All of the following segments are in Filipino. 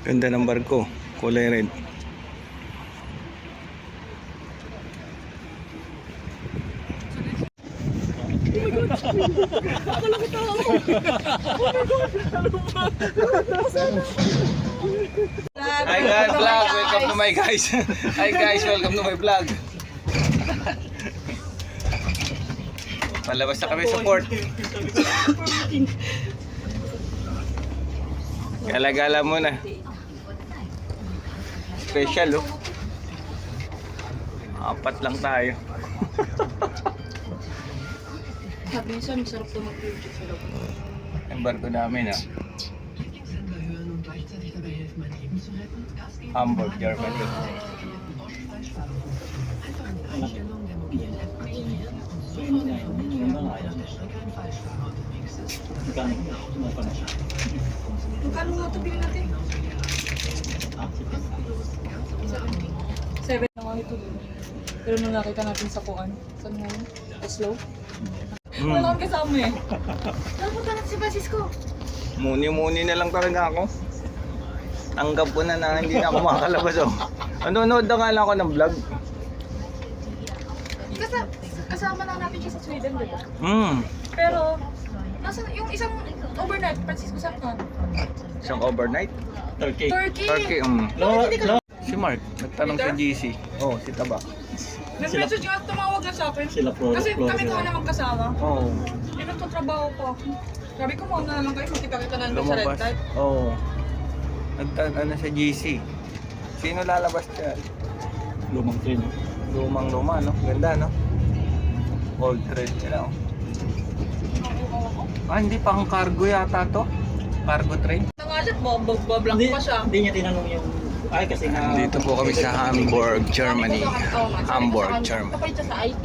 Ganda ng barko, kulay red. Hi guys, vlog. Welcome to my guys. Hi guys, welcome to my vlog. Palabas na kami sa port. Gala-gala muna. Special oh. Apat lang tayo. Sabi niya, masarap ito mag-video sa loob. Ang barko namin ah. Hamburg, Germany. Magkano nga ito bilhin natin? 7 na nga ito din. Pero nung nakita natin sa kuan, saan nga yun? Slow? Wala kang kasama eh. Napunta natin si Francisco. Muni-muni na lang talaga ako. Tanggap ko na hindi na ako makakalabas oh. Nanonood na nga lang ako ng vlog. Kasama na natin siya sa Sweden, di ba? Pero Nasa yung isang overnight, Francisco saan ka? isang overnight? Turkey! Turkey, Si Mark, nagtanong sa GC. Oh, si Taba. Nag-message nga, tumawag na sa akin. Kasi kami ko na magkasama. Oo. Eh, nagtatrabaho pa ako. Sabi ko, muna na lang kayo, magkita-kita na lang sa red light. Oo. Nagtanong sa GC. Sino lalabas dyan? Lumang train. Lumang-luma, no? Ganda, no? Old train sila, oh. Hindi pang cargo yata to. Cargo train. Nangalat mo, bablank pa siya. Hindi niya tinanong yung... Ay, kasi nga... Dito po kami sa Hamburg, Germany. Hamburg, Germany. Kapalit siya sa IT.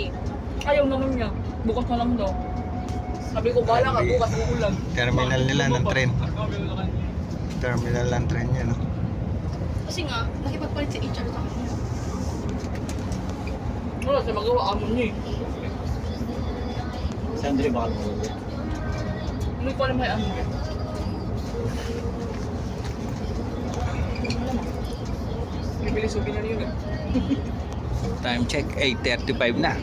Ayaw naman niya. Bukas na lang daw. Sabi ko, bala ka, bukas uulan. Terminal nila ng train. Terminal ng train yan, no? Kasi nga, nakipagpalit si HR sa kanya. Wala siya magawa, amon niya eh. Si Andre baka lumulog. Hindi ko alam may ano. Bibili souvenir yun eh. Time check, 8:35 na.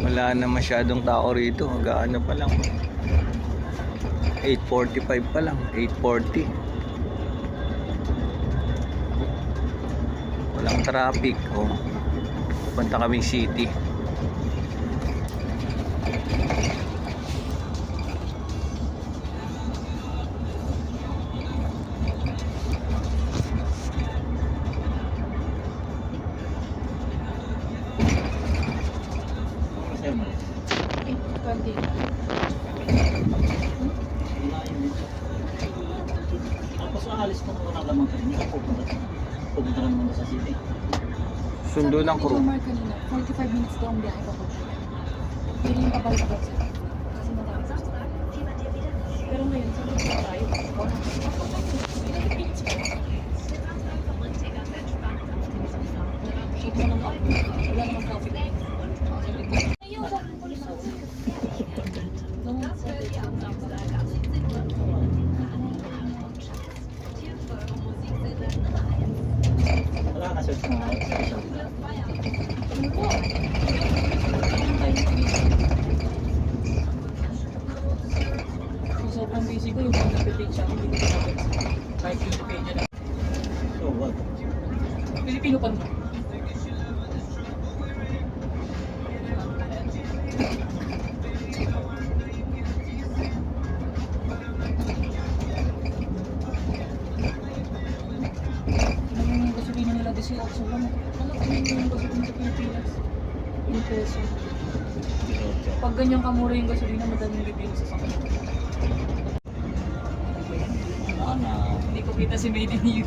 Wala na masyadong tao rito. Gaano pa lang. 8:45 pa lang. 8:40. Walang traffic. Oh. Punta kaming city. Kasi mo. 20. Tapos aalis ko naman ang lamang train. Pupunta ka naman sa city. Sundo ng crew. Sabi ni kanina, 45 minutes daw ang biyahe pa po. Hindi rin pabalik daw siya. Kasi madami sa start. Pero ngayon, sabi ko tayo. Shoot mo naman ako. Wala naman traffic. Wala ka search mo. Sobrang busy ko yung mga nag-page siya. Hindi ko sinabi. Kahit Wikipedia na. So what? Pilipino pa naman. Yung gasolina nila 18 lang. Ano kami yung gasolina sa Pilipinas? Yung peso. Pag ganyan kamura yung gasolina, madaling bibili sa sakit. Hindi ko kita si Made in you.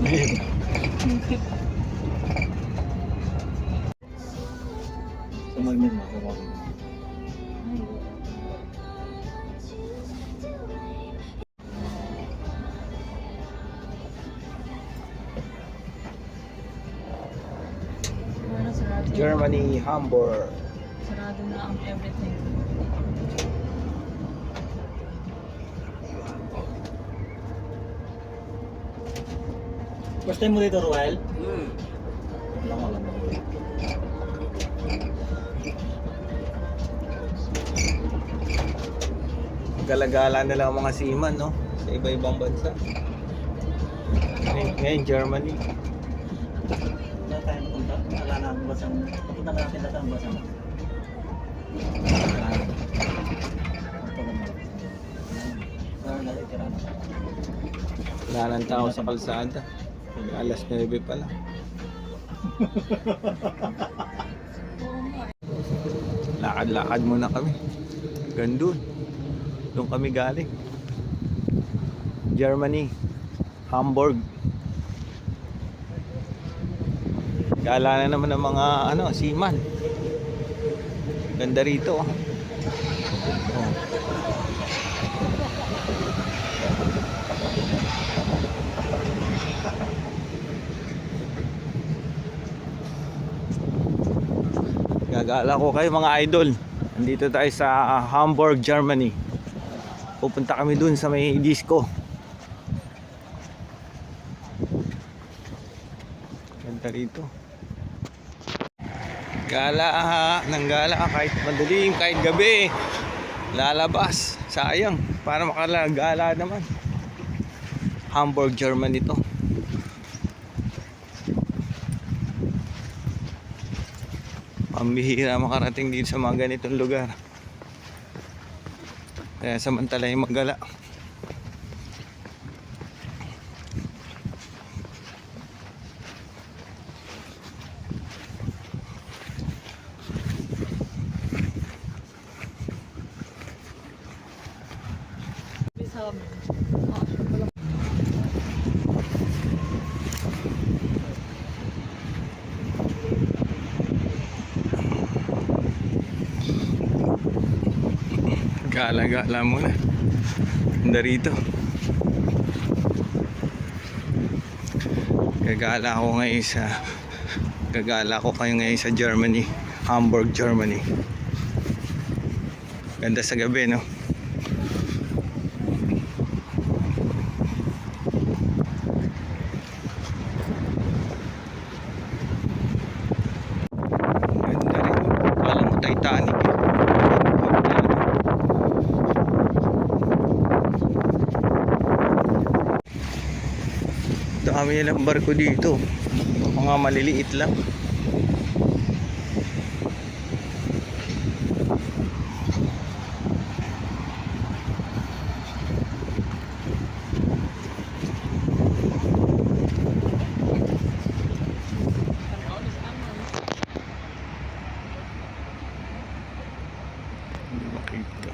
So mag-mail mo. So mag-mail mo. Germany, Hamburg. Sarado na ang everything. First time mo dito, Ruel? Wala ko alam. Galagala na lang ang mga seaman, no? Sa iba-ibang bansa. Ngayon, Germany. Wala tayong punta. Wala na ang basang. Papunta natin lahat ang basang. Wala ng tao sa kalsada. Alas 9 pa lang. Lakad-lakad muna kami. Gandun. Doon kami galing. Germany. Hamburg. Gala na naman ng mga seaman. Ganda rito. Oh. Gagala ko kayo mga idol. Nandito tayo sa Hamburg, Germany. Pupunta kami dun sa may disco. Ganda rito. Gala nang gala kahit madilim, kahit gabi. Lalabas. Sayang. Para makalagala naman. Hamburg, Germany to. Pambihira makarating dito sa mga ganitong lugar. Kaya samantala yung maggala. Gala-gala muna. Ganda rito. Gagala ko kayo ngayon sa Germany, Hamburg, Germany. Ganda sa gabi, no? Ganda rin. Kala mo Titanic. Dami nilang barko dito. Mga maliliit lang. Hindi makita.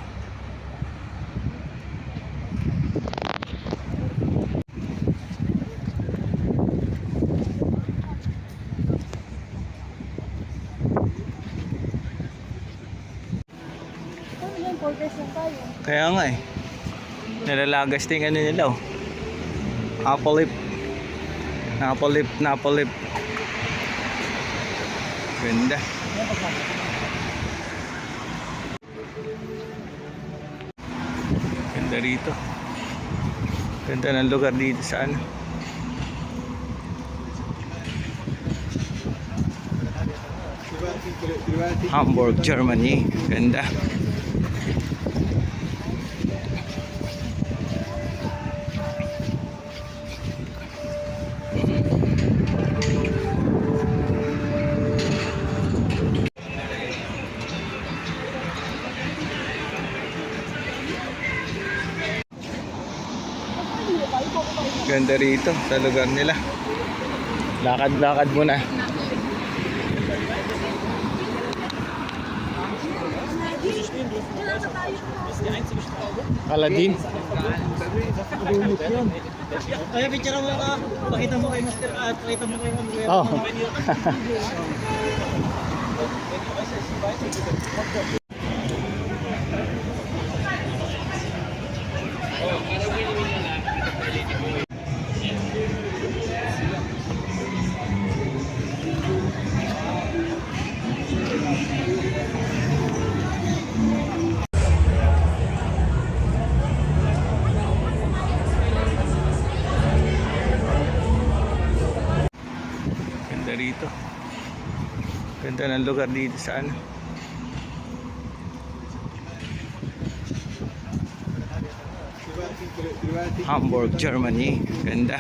Kaya nga eh. Nalalagas din ano nila oh. Apple lip. Apple lip. Ganda. Ganda rito. Ganda ng lugar dito sa ano. Hamburg, Germany. Ganda. Ganda rito sa lugar nila. Lakad-lakad muna. Aladdin. Kaya picture mo ka. Pakita mo kay Master at pakita mo kay Master. Oh. Ganda ng lugar dito sa ano. Hamburg, Germany. Ganda.